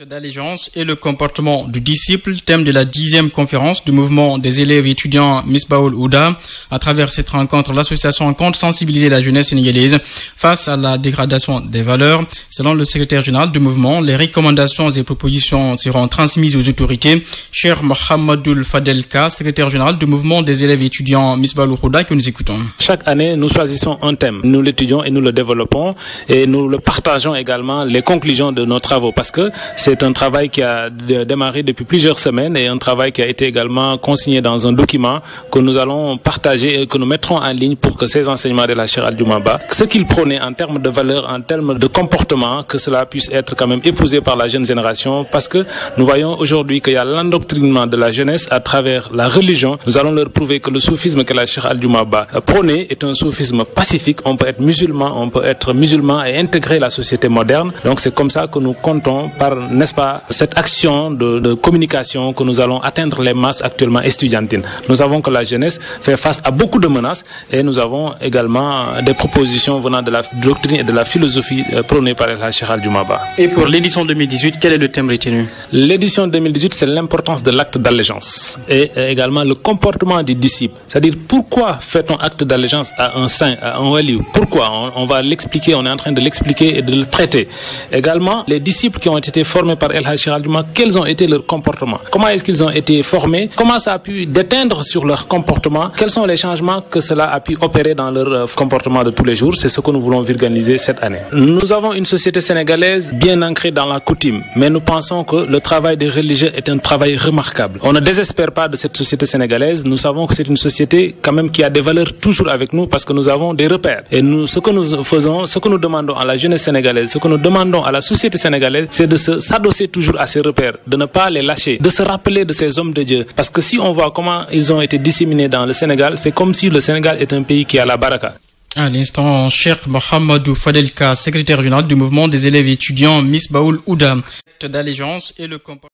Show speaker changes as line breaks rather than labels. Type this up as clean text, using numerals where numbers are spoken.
D'allégeance et le comportement du disciple, thème de la 10e conférence du mouvement des élèves et étudiants Misbahoul Houda. À travers cette rencontre, l'association compte sensibiliser la jeunesse sénégalaise face à la dégradation des valeurs. Selon le secrétaire général du mouvement, les recommandations et propositions seront transmises aux autorités. Cher Mohamedoul Fadelka, secrétaire général du mouvement des élèves et étudiants Misbahoul Houda, que nous écoutons.
Chaque année, nous choisissons un thème. Nous l'étudions et nous le développons et nous le partageons également les conclusions de nos travaux parce que c'est un travail qui a démarré depuis plusieurs semaines et un travail qui a été également consigné dans un document que nous allons partager et que nous mettrons en ligne pour que ces enseignements de la Cheikh Aldiouma Ba, ce qu'ils prônaient en termes de valeurs, en termes de comportement, que cela puisse être quand même épousé par la jeune génération parce que nous voyons aujourd'hui qu'il y a l'endoctrinement de la jeunesse à travers la religion. Nous allons leur prouver que le soufisme que la Cheikh Aldiouma Ba prônait est un soufisme pacifique. On peut être musulman et intégrer la société moderne. Donc c'est comme ça que nous comptons par, n'est-ce pas, cette action de communication que nous allons atteindre les masses actuellement estudiantines. Nous savons que la jeunesse fait face à beaucoup de menaces et nous avons également des propositions venant de la doctrine et de la philosophie prônée par el Cheikh Aldiouma Ba.
Et pour l'édition 2018, quel est le thème retenu?
L'édition 2018, c'est l'importance de l'acte d'allégeance et également le comportement du disciple. C'est-à-dire pourquoi fait-on acte d'allégeance à un saint, à un wali? Pourquoi? On va l'expliquer, on est en train de l'expliquer et de le traiter. Également, les disciples qui ont été formés par el Cheikh Aldiouma, quels ont été leurs comportements? Comment est-ce qu'ils ont été formés? Comment ça a pu déteindre sur leur comportement? Quels sont les changements que cela a pu opérer dans leur comportement de tous les jours? C'est ce que nous voulons vulgariser cette année. Nous avons une société sénégalaise bien ancrée dans la coutume, mais nous pensons que le travail des religieux est un travail remarquable. On ne désespère pas de cette société sénégalaise. Nous savons que c'est une société quand même qui a des valeurs toujours avec nous parce que nous avons des repères. Et nous, ce que nous faisons, ce que nous demandons à la jeunesse sénégalaise, ce que nous demandons à la société sénégalaise, c'est de s'adosser toujours à ces repères, de ne pas les lâcher, de se rappeler de ces hommes de Dieu. Parce que si on voit comment ils ont été disséminés dans le Sénégal, c'est comme si le Sénégal est un pays qui a la baraka.
À l'instant, Cheikh Mohamedoul Fadelka, secrétaire général du mouvement des élèves et étudiants Misbahoul Houda. D'allégeance et le comportement